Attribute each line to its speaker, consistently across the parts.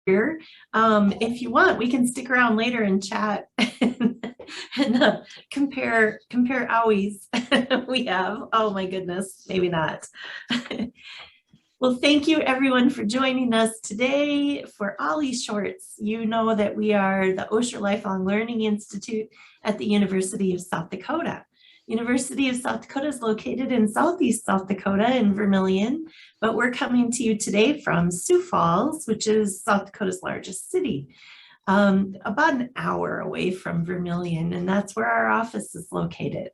Speaker 1: here. If you want, we can stick around later and chat and compare owies we have. Oh my goodness, maybe not. Well, thank you everyone for joining us today for OLLI Shorts. You know that we are the Osher Lifelong Learning Institute at the University of South Dakota. University of South Dakota is located in southeast South Dakota in Vermillion, but we're coming to you today from Sioux Falls, which is South Dakota's largest city, about an hour away from Vermillion, and that's where our office is located.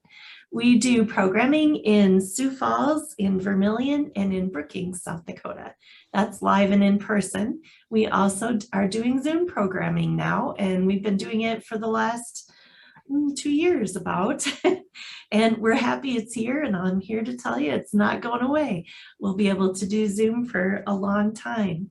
Speaker 1: We do programming in Sioux Falls, in Vermillion, and in Brookings, South Dakota. That's live and in person. We also are doing Zoom programming now, and we've been doing it for the last 2 years about. And we're happy it's here, and I'm here to tell you it's not going away. We'll be able to do Zoom for a long time.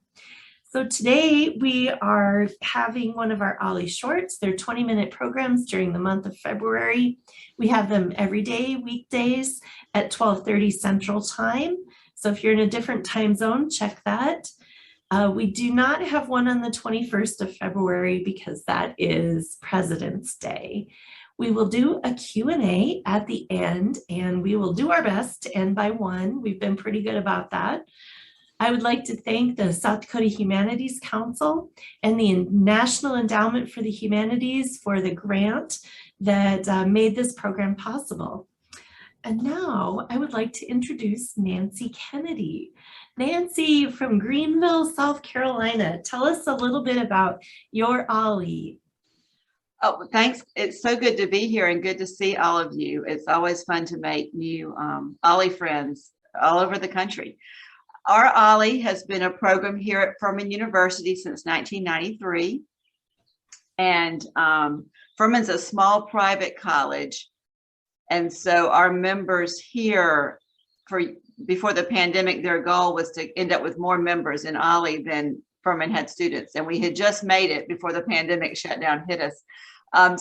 Speaker 1: So today we are having one of our OLLI Shorts. They're 20-minute programs during the month of February. We have them every day, weekdays at 12:30 Central Time. So if you're in a different time zone, check that. We do not have one on the 21st of February because that is President's Day. We will do a Q&A at the end, and we will do our best to end by 1. We've been pretty good about that. I would like to thank the South Dakota Humanities Council and the National Endowment for the Humanities for the grant that made this program possible. And now I would like to introduce Nancy Kennedy. Nancy from Greenville, South Carolina. Tell us a little bit about your OLLI.
Speaker 2: Oh, thanks. It's so good to be here and good to see all of you. It's always fun to make new OLLI friends all over the country. Our OLLI has been a program here at Furman University since 1993. And Furman's a small private college. And so our members here, before the pandemic, their goal was to end up with more members in OLLI than Furman had students. And we had just made it before the pandemic shutdown hit us.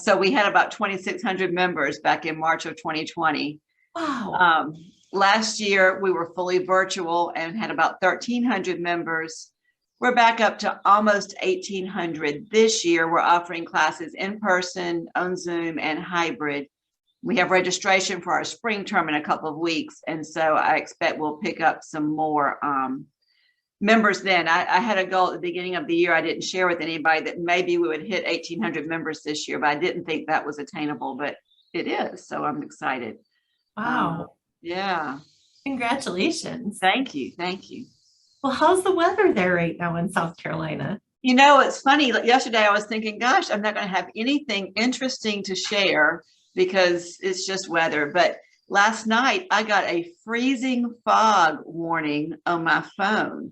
Speaker 2: So we had about 2,600 members back in March of 2020.
Speaker 1: Wow.
Speaker 2: Last year, we were fully virtual and had about 1,300 members. We're back up to almost 1,800 this year. We're offering classes in person, on Zoom, and hybrid. We have registration for our spring term in a couple of weeks, and so I expect we'll pick up some more members then. I had a goal at the beginning of the year I didn't share with anybody that maybe we would hit 1,800 members this year, but I didn't think that was attainable, but it is, so I'm excited.
Speaker 1: Wow.
Speaker 2: Yeah.
Speaker 1: Congratulations.
Speaker 2: Thank you. Thank you.
Speaker 1: Well, how's the weather there right now in South Carolina?
Speaker 2: You know, it's funny. Yesterday I was thinking, gosh, I'm not going to have anything interesting to share because it's just weather. But last night I got a freezing fog warning on my phone.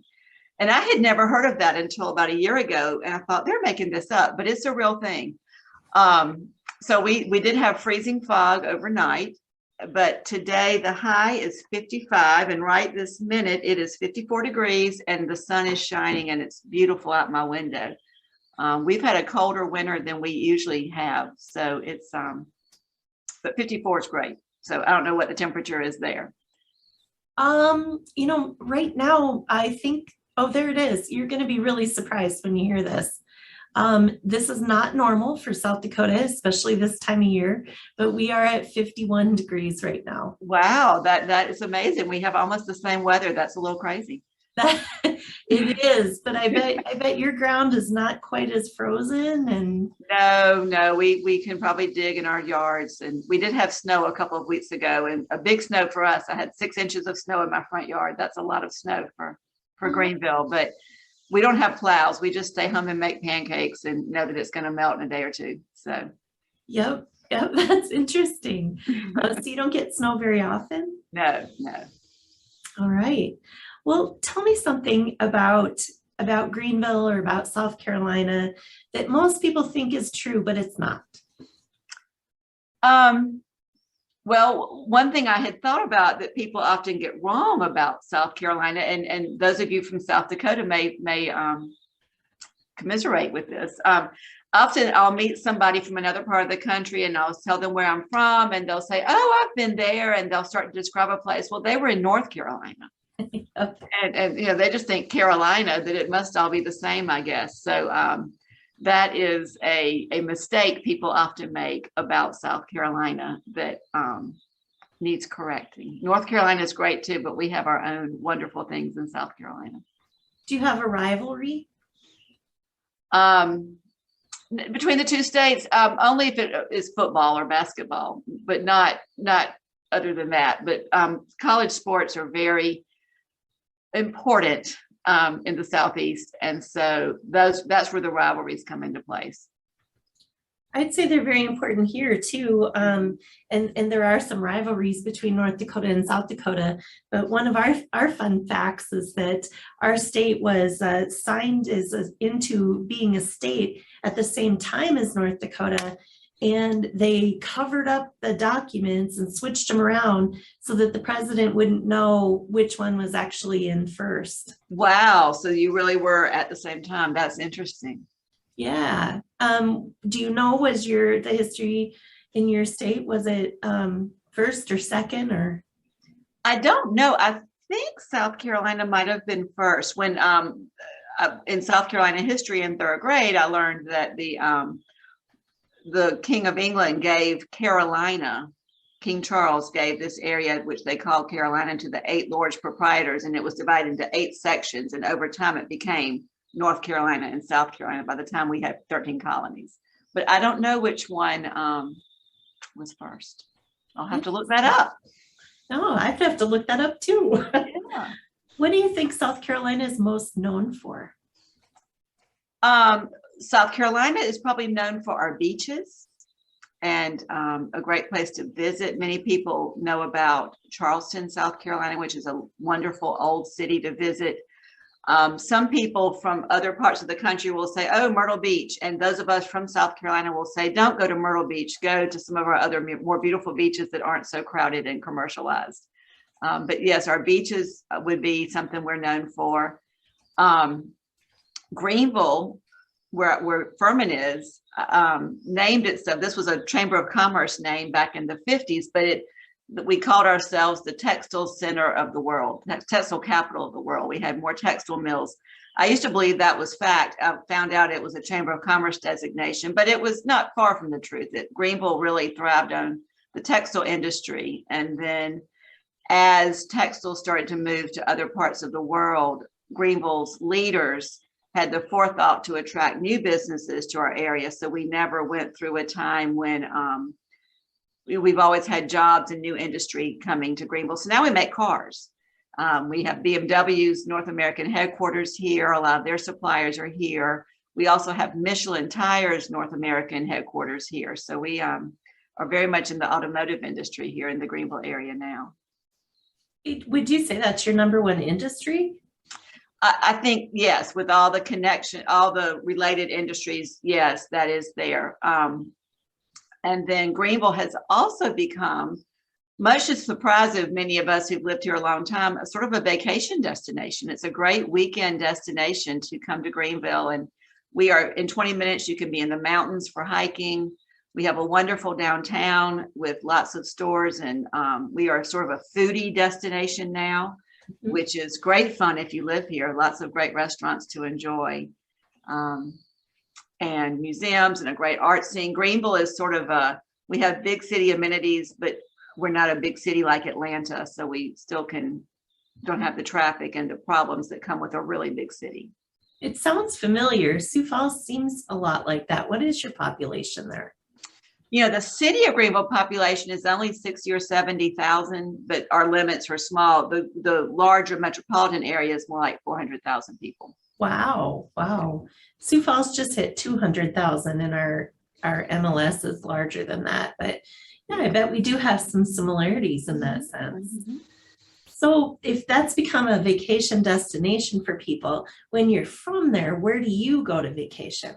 Speaker 2: And I had never heard of that until about a year ago. And I thought they're making this up, but it's a real thing. So we did have freezing fog overnight. But today the high is 55, and right this minute it is 54 degrees and the sun is shining and it's beautiful out my window. We've had a colder winter than we usually have, so it's but 54 is great. So I don't know what the temperature is there.
Speaker 1: You know, right now I think, oh, there it is. You're going to be really surprised when you hear this. This is not normal for South Dakota, especially this time of year, but we are at 51 degrees right now.
Speaker 2: Wow, that is amazing. We have almost the same weather. That's a little crazy.
Speaker 1: It is, but I bet your ground is not quite as frozen. And
Speaker 2: no, we can probably dig in our yards. And we did have snow a couple of weeks ago, and a big snow for us. I had 6 inches of snow in my front yard. That's a lot of snow for Greenville, but we don't have plows. We just stay home and make pancakes and know that it's going to melt in a day or two. So,
Speaker 1: yep, that's interesting. So you don't get snow very often?
Speaker 2: No.
Speaker 1: All right. Well, tell me something about Greenville or about South Carolina that most people think is true, but it's not.
Speaker 2: Well, one thing I had thought about that people often get wrong about South Carolina, and those of you from South Dakota may commiserate with this. Often I'll meet somebody from another part of the country and I'll tell them where I'm from, and they'll say, oh, I've been there, and they'll start to describe a place. Well, they were in North Carolina. And they just think Carolina, that it must all be the same, I guess. So that is a mistake people often make about South Carolina that needs correcting. North Carolina is great too, but we have our own wonderful things in South Carolina.
Speaker 1: Do you have a rivalry?
Speaker 2: Between the two states, only if it is football or basketball, but not other than that. But college sports are very important in the Southeast, and so that's where the rivalries come into place.
Speaker 1: I'd say they're very important here too. And there are some rivalries between North Dakota and South Dakota. But one of our fun facts is that our state was signed into being a state at the same time as North Dakota. And they covered up the documents and switched them around so that the president wouldn't know which one was actually in first.
Speaker 2: Wow. So you really were at the same time. That's interesting.
Speaker 1: Yeah. Do you know, was the history in your state, was it first or second or?
Speaker 2: I don't know. I think South Carolina might have been first. When in South Carolina history in third grade, I learned that the King of England gave Carolina, King Charles gave this area, which they called Carolina, to the 8 lords proprietors, and it was divided into 8 sections. And over time it became North Carolina and South Carolina by the time we had 13 colonies. But I don't know which one was first. I'll have to look that up.
Speaker 1: Oh, I'd have to look that up too.
Speaker 2: Yeah.
Speaker 1: What do you think South Carolina is most known for?
Speaker 2: South Carolina is probably known for our beaches and a great place to visit. Many people know about Charleston, South Carolina, which is a wonderful old city to visit. Some people from other parts of the country will say, oh, Myrtle Beach. And those of us from South Carolina will say, don't go to Myrtle Beach, go to some of our other more beautiful beaches that aren't so crowded and commercialized. But yes, our beaches would be something we're known for. Greenville, where Furman is, named itself. This was a Chamber of Commerce name back in the 50s, but we called ourselves the textile center of the world, textile capital of the world. We had more textile mills. I used to believe that was fact. I found out it was a Chamber of Commerce designation, but it was not far from the truth. Greenville really thrived on the textile industry. And then as textiles started to move to other parts of the world, Greenville's leaders had the forethought to attract new businesses to our area. So we never went through a time when we've always had jobs and new industry coming to Greenville. So now we make cars. We have BMW's North American headquarters here. A lot of their suppliers are here. We also have Michelin Tires North American headquarters here. So we are very much in the automotive industry here in the Greenville area now.
Speaker 1: Would you say that's your number one industry?
Speaker 2: I think, yes, with all the connection, all the related industries, yes, that is there. And then Greenville has also become, much to the surprise of many of us who've lived here a long time, a sort of a vacation destination. It's a great weekend destination to come to Greenville. And we are in 20 minutes, you can be in the mountains for hiking. We have a wonderful downtown with lots of stores, and we are sort of a foodie destination now, which is great fun if you live here. Lots of great restaurants to enjoy. And museums and a great art scene. Greenville is sort of we have big city amenities, but we're not a big city like Atlanta. So we still don't have the traffic and the problems that come with a really big city.
Speaker 1: It sounds familiar. Sioux Falls seems a lot like that. What is your population there?
Speaker 2: The city of Greenville population is only 60 or 70,000, but our limits are small. The larger metropolitan area is more like 400,000 people.
Speaker 1: Wow. Sioux Falls just hit 200,000 and our MLS is larger than that. But yeah, I bet we do have some similarities in that sense. Mm-hmm. So if that's become a vacation destination for people, when you're from there, where do you go to vacation?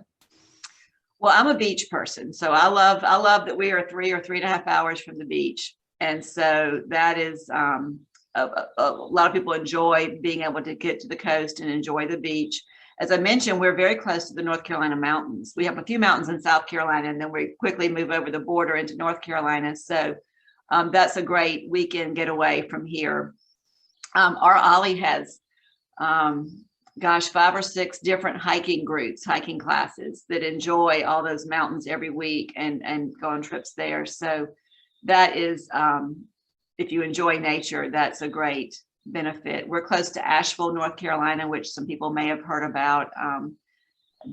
Speaker 2: Well, I'm a beach person. So I love that we are 3 or 3.5 hours from the beach. And so that is a lot of people enjoy being able to get to the coast and enjoy the beach. As I mentioned, we're very close to the North Carolina mountains. We have a few mountains in South Carolina, and then we quickly move over the border into North Carolina. So that's a great weekend getaway from here. Our OLLI has, gosh, 5 or 6 different hiking groups, hiking classes that enjoy all those mountains every week and go on trips there. So that is, if you enjoy nature, that's a great benefit. We're close to Asheville, North Carolina, which some people may have heard about.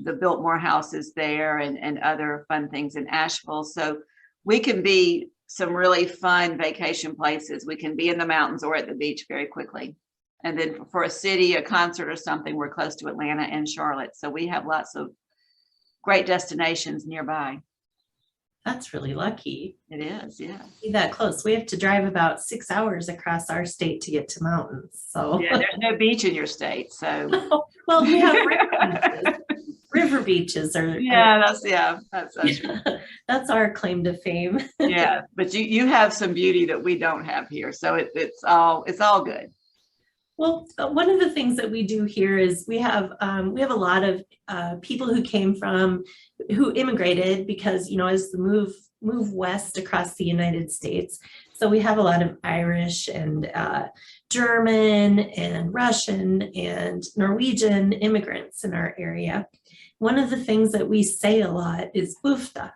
Speaker 2: The Biltmore House is there and other fun things in Asheville. So we can be some really fun vacation places. We can be in the mountains or at the beach very quickly. And then for a city, a concert or something, we're close to Atlanta and Charlotte. So we have lots of great destinations nearby.
Speaker 1: That's really lucky.
Speaker 2: It is, yeah.
Speaker 1: Be that close. We have to drive about 6 hours across our state to get to mountains. So
Speaker 2: Yeah, there's no beach in your state. So
Speaker 1: well, we have river beaches are
Speaker 2: that's true.
Speaker 1: That's our claim to fame.
Speaker 2: Yeah, but you have some beauty that we don't have here. So it's all good.
Speaker 1: Well, one of the things that we do here is we have a lot of people who immigrated because, you know, as the move west across the United States. So we have a lot of Irish and German and Russian and Norwegian immigrants in our area. One of the things that we say a lot is ufta.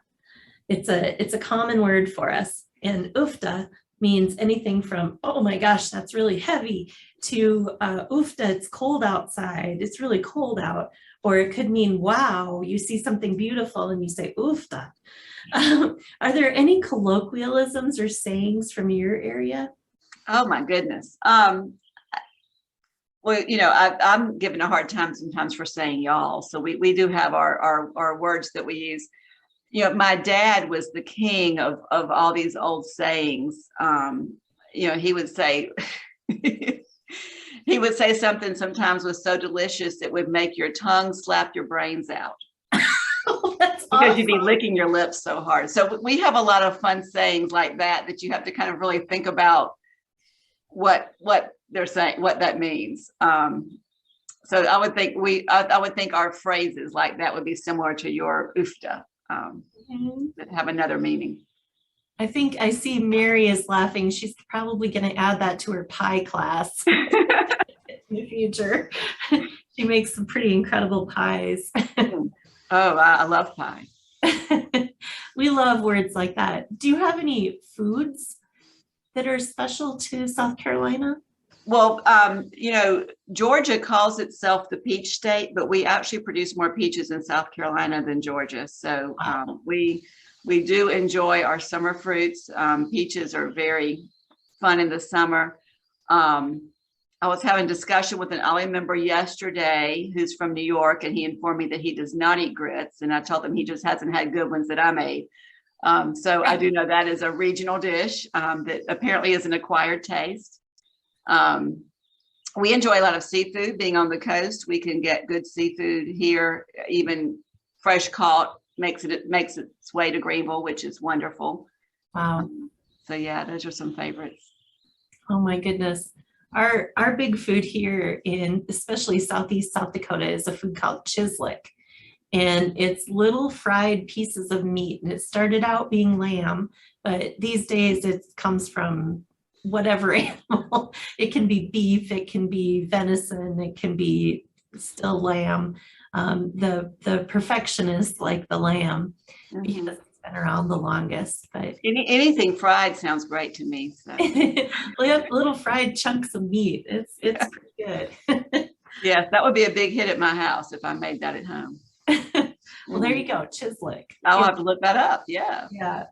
Speaker 1: It's a common word for us, and ufta means anything from, oh my gosh, that's really heavy, to ufta, it's cold outside, it's really cold out. Or it could mean, wow, you see something beautiful and you say ufta. Are there any colloquialisms or sayings from your area?
Speaker 2: Oh my goodness. Well, you know, I'm given a hard time sometimes for saying y'all. So we do have our words that we use. You know, my dad was the king of all these old sayings. You know, he would say something sometimes was so delicious it would make your tongue slap your brains out.
Speaker 1: Oh, that's
Speaker 2: because
Speaker 1: awesome.
Speaker 2: you'd be licking your lips so hard. So we have a lot of fun sayings like that you have to kind of really think about what they're saying, what that means. So I would think our phrases like that would be similar to your ufta, that have another meaning.
Speaker 1: I think I see Mary is laughing. She's probably going to add that to her pie class in the future. She makes some pretty incredible pies.
Speaker 2: Oh, I love pie.
Speaker 1: We love words like that. Do you have any foods that are special to South Carolina?
Speaker 2: Well, you know, Georgia calls itself the peach state, but we actually produce more peaches in South Carolina than Georgia. So we do enjoy our summer fruits. Peaches are very fun in the summer. I was having a discussion with an OLLI member yesterday who's from New York, and he informed me that he does not eat grits. And I told him he just hasn't had good ones that I made. So I do know that is a regional dish that apparently is an acquired taste. We enjoy a lot of seafood. Being on the coast, we can get good seafood here, even fresh caught makes its way to Greenville, which is wonderful.
Speaker 1: Wow.
Speaker 2: So yeah, those are some favorites.
Speaker 1: Oh my goodness. Our big food here in especially Southeast South Dakota is a food called chislic. And it's little fried pieces of meat. And it started out being lamb, but these days it comes from whatever animal. It can be beef, it can be venison, it can be still lamb. The perfectionist like the lamb because it's been around the longest. But
Speaker 2: anything fried sounds great to me. So.
Speaker 1: Little fried chunks of meat. It's pretty good.
Speaker 2: Yes, that would be a big hit at my house if I made that at home.
Speaker 1: Well, there you go, chislic.
Speaker 2: I'll have to look that up. Yeah.
Speaker 1: Yeah.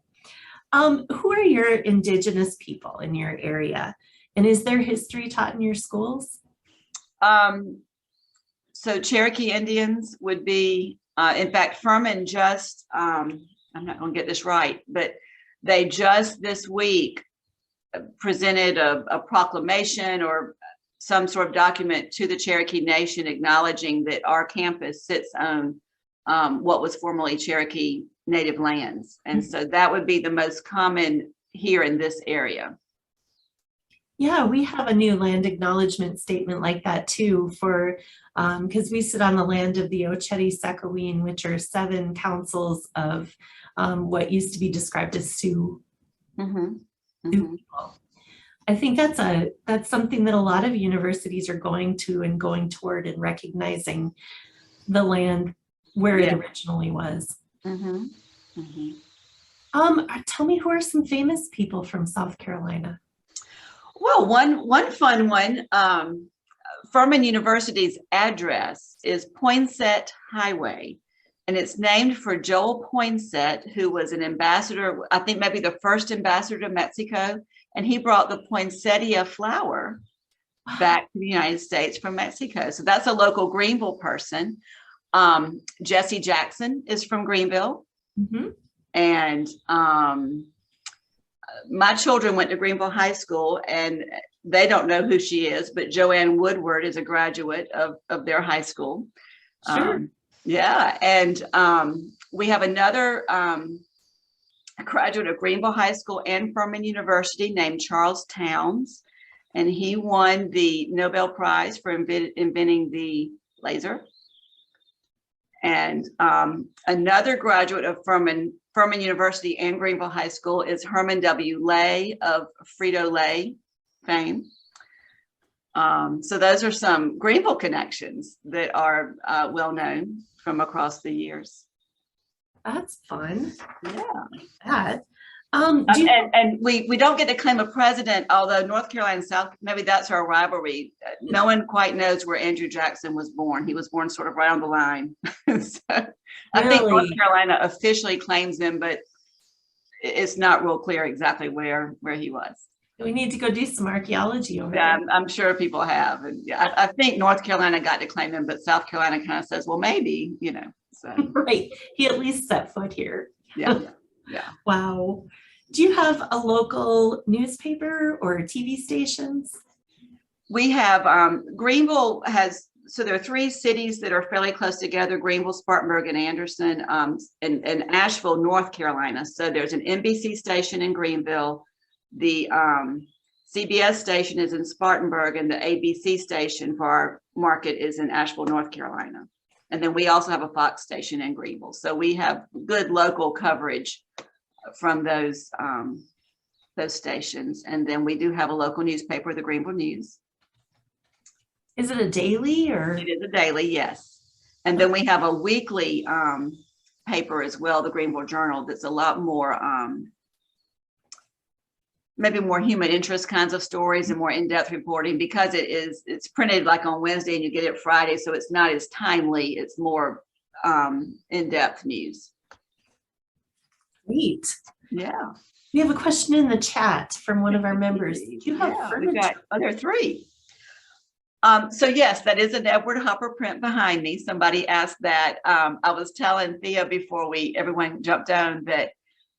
Speaker 1: Who are your indigenous people in your area? And is there history taught in your schools?
Speaker 2: So Cherokee Indians would be, in fact, Furman just, I'm not going to get this right, but they just this week presented a proclamation or some sort of document to the Cherokee Nation acknowledging that our campus sits on what was formerly Cherokee native lands. And so that would be the most common here in this area.
Speaker 1: Yeah, we have a new land acknowledgement statement like that too for, because we sit on the land of the Oceti-Sakowin, which are 7 councils of what used to be described as Sioux. Sioux people. I think that's something that a lot of universities are going to and going toward and recognizing the land where it
Speaker 2: Yeah.
Speaker 1: originally was.
Speaker 2: Hmm. Hmm.
Speaker 1: Tell me, who are some famous people from South Carolina?
Speaker 2: Well, one fun one, Furman University's address is Poinsett Highway, and it's named for Joel Poinsett, who was an ambassador, I think maybe the first ambassador to Mexico, and he brought the poinsettia flower back to the United States from Mexico. So that's a local Greenville person. Jesse Jackson is from Greenville,
Speaker 1: Mhm.
Speaker 2: and my children went to Greenville High School, and they don't know who she is, but Joanne Woodward is a graduate of their high school.
Speaker 1: Sure.
Speaker 2: Yeah, and we have another graduate of Greenville High School and Furman University named Charles Towns, and he won the Nobel Prize for inventing the laser. And another graduate of Furman University and Greenville High School is Herman W. Lay of Frito-Lay fame. So those are some Greenville connections that are well known from across the years.
Speaker 1: That's fun.
Speaker 2: Yeah.
Speaker 1: That.
Speaker 2: And we don't get to claim a president, although North Carolina and South, maybe that's our rivalry. No one quite knows where Andrew Jackson was born. He was born sort of right on the line. So I think North Carolina officially claims him, but it's not real clear exactly where he was.
Speaker 1: We need to go do some archaeology over
Speaker 2: Yeah,
Speaker 1: there.
Speaker 2: I'm sure people have. And yeah, I think North Carolina got to claim him, but South Carolina kind of says, well, maybe, so.
Speaker 1: Right. He at least set foot here.
Speaker 2: Yeah. Yeah.
Speaker 1: Wow. Do you have a local newspaper or TV stations?
Speaker 2: We have Greenville has, so there are 3 cities that are fairly close together: Greenville, Spartanburg, and Anderson, and Asheville, North Carolina. So there's an NBC station in Greenville. The CBS station is in Spartanburg, and the ABC station for our market is in Asheville, North Carolina. And then we also have a Fox station in Greenville. So we have good local coverage from those stations. And then we do have a local newspaper, the Greenville News.
Speaker 1: Is it a daily or?
Speaker 2: It is a daily, yes. And then we have a weekly paper as well, the Greenville Journal, that's a lot more, maybe more human interest kinds of stories and more in-depth reporting, because it's printed like on Wednesday and you get it Friday. So it's not as timely, it's more in-depth news.
Speaker 1: Great.
Speaker 2: Yeah.
Speaker 1: We have a question in the chat from one of our members. Do you have furniture?
Speaker 2: There are 3. So yes, that is an Edward Hopper print behind me. Somebody asked that. I was telling Thea before everyone jumped on that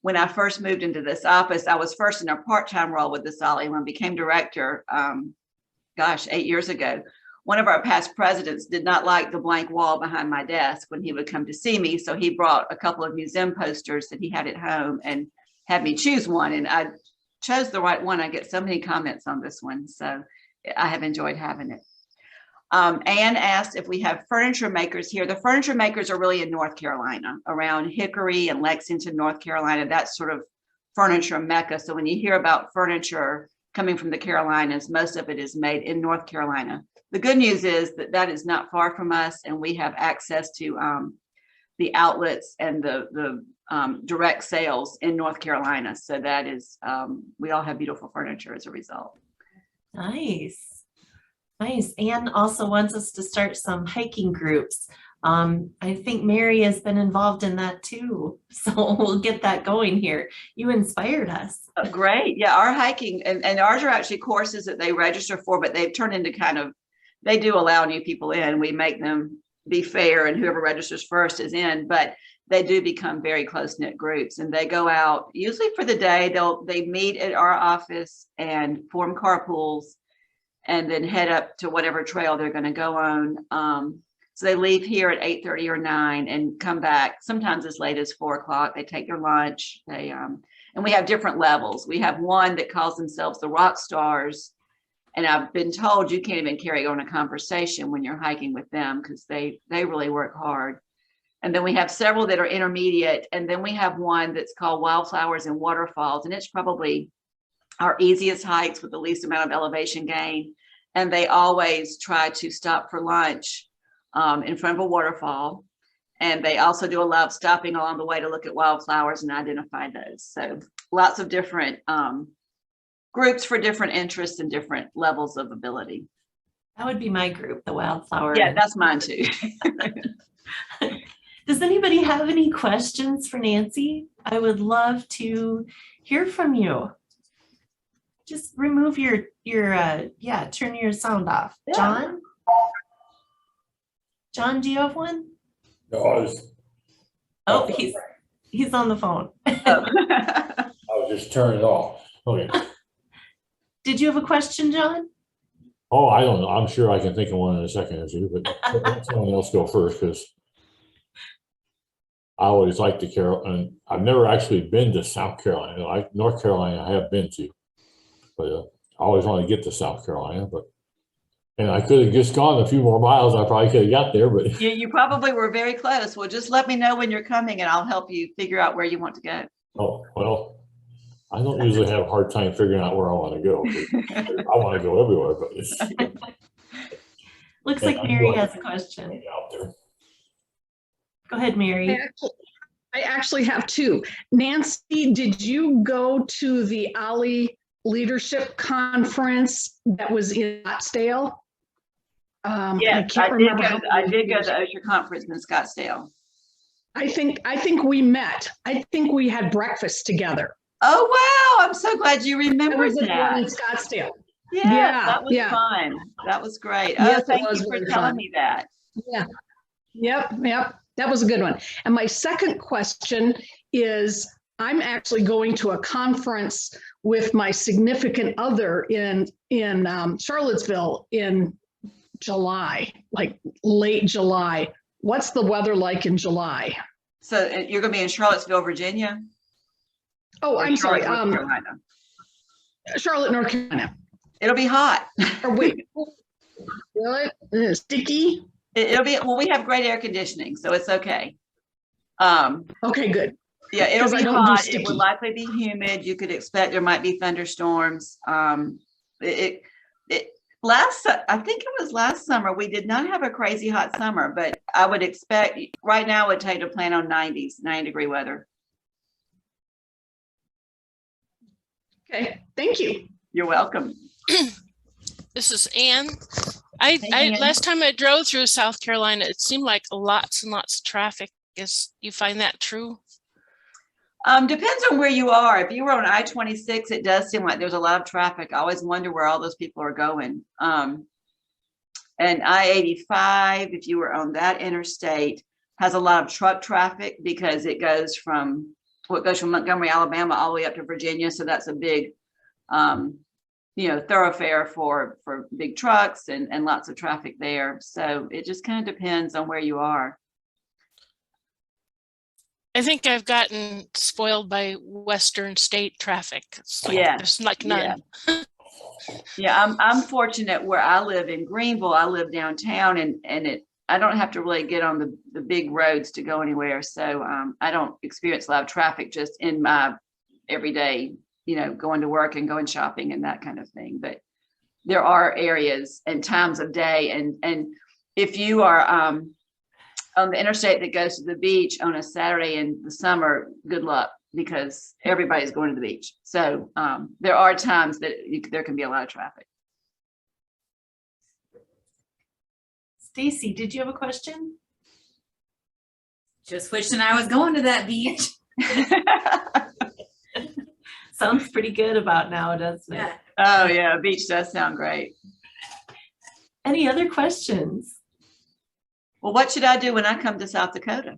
Speaker 2: when I first moved into this office, I was first in a part-time role with this OLLI. When I became director, 8 years ago, one of our past presidents did not like the blank wall behind my desk when he would come to see me. So he brought a couple of museum posters that he had at home and had me choose one. And I chose the right one. I get so many comments on this one. So I have enjoyed having it. Anne asked if we have furniture makers here. The furniture makers are really in North Carolina, around Hickory and Lexington, North Carolina. That's sort of furniture mecca. So when you hear about furniture coming from the Carolinas, most of it is made in North Carolina. The good news is that is not far from us, and we have access to the outlets and the direct sales in North Carolina. So that is, we all have beautiful furniture as a result.
Speaker 1: Nice. Nice. Anne also wants us to start some hiking groups. I think Mary has been involved in that too. So we'll get that going here. You inspired us.
Speaker 2: Great. Yeah, our hiking and ours are actually courses that they register for, but they've turned into they do allow new people in. We make them be fair, and whoever registers first is in, but they do become very close-knit groups, and they go out usually for the day. They meet at our office and form carpools and then head up to whatever trail they're going to go on. So they leave here at 8:30 or 9 and come back sometimes as late as 4 o'clock. They take their lunch. And we have different levels. We have one that calls themselves the rock stars. And I've been told you can't even carry on a conversation when you're hiking with them, because they really work hard. And then we have several that are intermediate. And then we have one that's called Wildflowers and Waterfalls. And it's probably our easiest hikes with the least amount of elevation gain. And they always try to stop for lunch in front of a waterfall. And they also do a lot of stopping along the way to look at wildflowers and identify those. So lots of different groups for different interests and different levels of ability.
Speaker 1: That would be my group, the wildflower.
Speaker 2: Yeah, that's mine too.
Speaker 1: Does anybody have any questions for Nancy? I would love to hear from you. Just remove your turn your sound off.
Speaker 2: Yeah.
Speaker 1: John? John, do you have one?
Speaker 3: No,
Speaker 1: Oh, he's on the phone.
Speaker 3: I was just turning it off. Okay.
Speaker 1: Did you have a question, John?
Speaker 3: Oh, I don't know. I'm sure I can think of one in a second or two, but let someone else go first, because I always like to and I've never actually been to South Carolina. North Carolina I have been to, but I always want to get to South Carolina. And I could have just gone a few more miles. I probably could have got there, but
Speaker 2: You probably were very close. Well, just let me know when you're coming and I'll help you figure out where you want to go.
Speaker 3: oh well. I don't usually have a hard time figuring out where I want to go. I want to go everywhere, but it's
Speaker 1: Looks like Mary has a question.
Speaker 3: out there.
Speaker 1: Go ahead, Mary.
Speaker 4: I actually have two. Nancy, did you go to the OLLI Leadership Conference that was in Scottsdale?
Speaker 2: Yes, I did go to the OSHA conference in Scottsdale.
Speaker 4: I think we met. I think we had breakfast together.
Speaker 2: Oh, wow. I'm so glad you
Speaker 4: I
Speaker 2: remembered
Speaker 4: was at one in
Speaker 2: that.
Speaker 4: Scottsdale.
Speaker 2: Yeah, that was
Speaker 4: yeah.
Speaker 2: fun. That was great.
Speaker 4: Yes,
Speaker 2: Oh, thank
Speaker 4: it was
Speaker 2: you for
Speaker 4: very
Speaker 2: telling
Speaker 4: fun.
Speaker 2: me that.
Speaker 4: Yeah. Yep. That was a good one. And my second question is, I'm actually going to a conference with my significant other in Charlottesville in July, like late July. What's the weather like in July?
Speaker 2: So you're going to be in Charlottesville, Virginia?
Speaker 4: Oh, I'm sorry.
Speaker 2: Charlotte, North Carolina.
Speaker 4: Charlotte, North Carolina.
Speaker 2: It'll be hot.
Speaker 4: Or wait, really? Sticky?
Speaker 2: It'll be, well, we have great air conditioning, so it's okay.
Speaker 4: Okay, good.
Speaker 2: Yeah, it'll
Speaker 4: 'Cause I
Speaker 2: be
Speaker 4: don't do
Speaker 2: hot. It
Speaker 4: sticky.
Speaker 2: would likely be humid. You could expect there might be thunderstorms. I think it was last summer, we did not have a crazy hot summer, but I would expect right now I would tell you to plan on 90-degree weather.
Speaker 4: Okay, thank you.
Speaker 2: You're welcome.
Speaker 5: This is Ann.
Speaker 2: Hey, Ann.
Speaker 5: Last time I drove through South Carolina, it seemed like lots and lots of traffic. You find that true?
Speaker 2: Depends on where you are. If you were on I-26, it does seem like there's a lot of traffic. I always wonder where all those people are going. And I-85, if you were on that interstate, has a lot of truck traffic because it goes from Montgomery, Alabama, all the way up to Virginia. So that's a big, thoroughfare for big trucks and lots of traffic there. So it just kind of depends on where you are.
Speaker 5: I think I've gotten spoiled by Western state traffic.
Speaker 2: Yeah.
Speaker 5: There's like none.
Speaker 2: Yeah, I'm fortunate where I live in Greenville. I live downtown and I don't have to really get on the big roads to go anywhere. So I don't experience a lot of traffic just in my everyday, going to work and going shopping and that kind of thing. But there are areas and times of day. And if you are on the interstate that goes to the beach on a Saturday in the summer, good luck, because everybody's going to the beach. So there are times that there can be a lot of traffic.
Speaker 1: Stacy, did you have a question?
Speaker 6: Just wishing I was going to that beach.
Speaker 1: Sounds pretty good about now, doesn't it?
Speaker 6: Yeah.
Speaker 2: Oh yeah, beach does sound great.
Speaker 1: Any other questions?
Speaker 2: Well, what should I do when I come to South Dakota?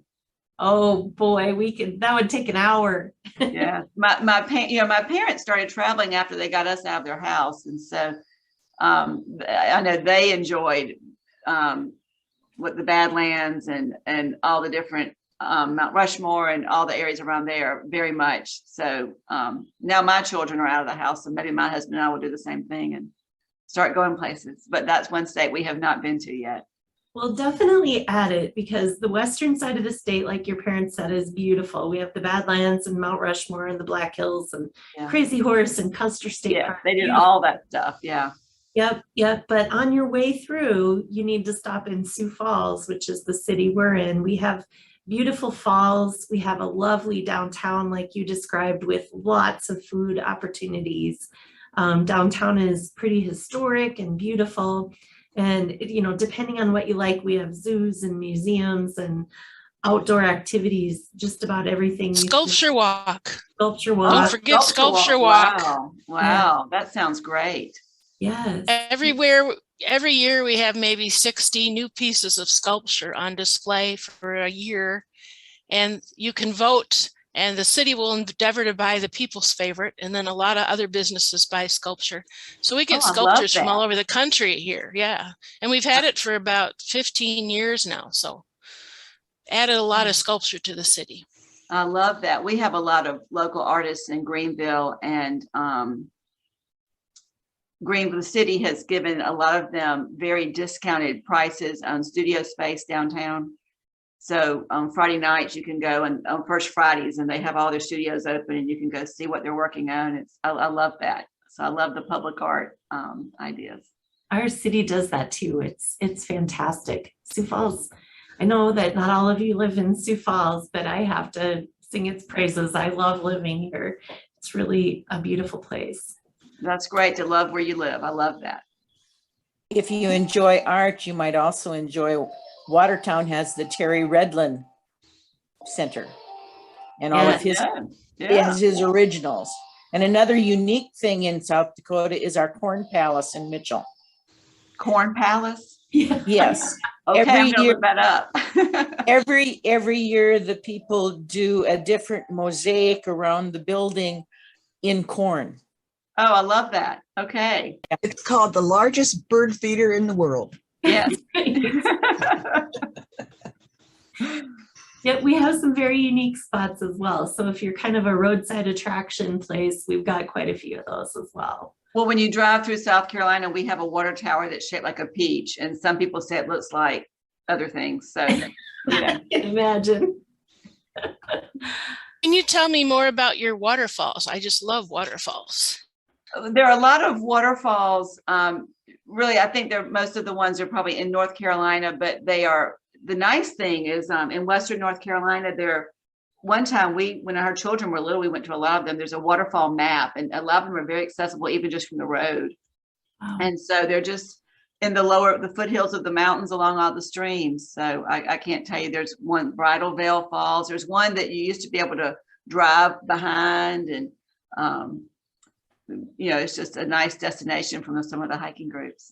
Speaker 1: Oh boy, that would take an hour.
Speaker 2: Yeah, my parents started traveling after they got us out of their house, and so I know they enjoyed what the Badlands and all the different Mount Rushmore and all the areas around there very much. So now my children are out of the house, so maybe my husband and I will do the same thing and start going places. But that's one state we have not been to yet.
Speaker 1: We'll definitely add it because the western side of the state, like your parents said, is beautiful. We have the Badlands and Mount Rushmore and the Black Hills and
Speaker 2: Yeah.
Speaker 1: Crazy Horse and Custer State
Speaker 2: Yeah,
Speaker 1: Park.
Speaker 2: they did all that stuff. Yeah.
Speaker 1: Yep. But on your way through, you need to stop in Sioux Falls, which is the city we're in. We have beautiful falls. We have a lovely downtown, like you described, with lots of food opportunities. Downtown is pretty historic and beautiful. And, you know, depending on what you like, we have zoos and museums and outdoor activities, just about everything.
Speaker 5: Sculpture walk.
Speaker 1: Sculpture
Speaker 5: Don't
Speaker 1: walk.
Speaker 5: forget sculpture walk.
Speaker 2: Wow. That sounds great.
Speaker 1: Yes.
Speaker 5: Every year we have maybe 60 new pieces of sculpture on display for a year, and you can vote, and the city will endeavor to buy the people's favorite, and then a lot of other businesses buy sculpture. So we get
Speaker 2: Oh, I love
Speaker 5: sculptures from
Speaker 2: that.
Speaker 5: all over the country here. Yeah. And we've had it for about 15 years now. So added a lot of sculpture to the city.
Speaker 2: I love that. We have a lot of local artists in Greenville, and Greenville City has given a lot of them very discounted prices on studio space downtown. So on Friday nights you can go, and on First Fridays, and they have all their studios open, and you can go see what they're working on. I love that. So I love the public art ideas.
Speaker 1: Our city does that too. It's fantastic. Sioux Falls. I know that not all of you live in Sioux Falls, but I have to sing its praises. I love living here. It's really a beautiful place.
Speaker 2: That's great to love where you live. I love that.
Speaker 7: If you enjoy art, you might also enjoy, Watertown has the Terry Redlin Center and all of his,
Speaker 2: Yeah.
Speaker 7: has his originals. And another unique thing in South Dakota is our Corn Palace in Mitchell.
Speaker 2: Corn Palace.
Speaker 1: Yeah.
Speaker 7: Yes.
Speaker 2: Okay,
Speaker 7: Every
Speaker 2: I'm gonna
Speaker 7: year-
Speaker 2: look that up.
Speaker 7: Every year the people do a different mosaic around the building in corn.
Speaker 2: Oh, I love that. Okay.
Speaker 8: It's called the largest bird feeder in the world.
Speaker 2: Yes.
Speaker 1: Yet we have some very unique spots as well. So if you're kind of a roadside attraction place, we've got quite a few of those as well.
Speaker 2: Well, when you drive through South Carolina, we have a water tower that's shaped like a peach, and some people say it looks like other things. So, yeah.
Speaker 1: I can imagine.
Speaker 5: Can you tell me more about your waterfalls? I just love waterfalls.
Speaker 2: There are a lot of waterfalls. Really, I think most of the ones are probably in North Carolina, but they are, the nice thing is in Western North Carolina, one time when our children were little, we went to a lot of them. There's a waterfall map, and a lot of them are very accessible, even just from the road.
Speaker 1: Wow.
Speaker 2: And so they're just in the foothills of the mountains along all the streams. So I can't tell you, there's one, Bridal Veil Falls. There's one that you used to be able to drive behind, and it's just a nice destination from some of the hiking groups.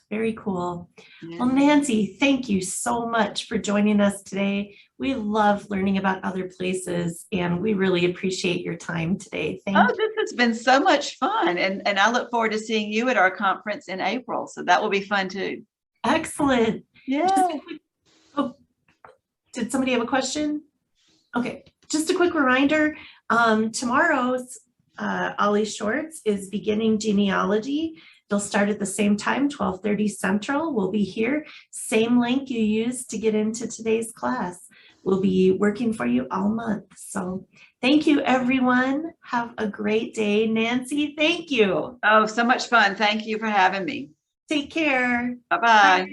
Speaker 1: Very cool.
Speaker 2: Yeah.
Speaker 1: Well, Nancy, thank you so much for joining us today. We love learning about other places, and we really appreciate your time today. Thank you.
Speaker 2: This has been so much fun, and I look forward to seeing you at our conference in April. So that will be fun too.
Speaker 1: Excellent.
Speaker 2: Yeah.
Speaker 1: Just a quick- did somebody have a question? Okay, just a quick reminder. Tomorrow's OLLI Shorts is beginning genealogy. They'll start at the same time, 12:30 Central. We'll be here. Same link you used to get into today's class. We'll be working for you all month. So thank you, everyone. Have a great day. Nancy, thank you.
Speaker 2: Oh, so much fun. Thank you for having me.
Speaker 1: Take care.
Speaker 2: Bye-bye.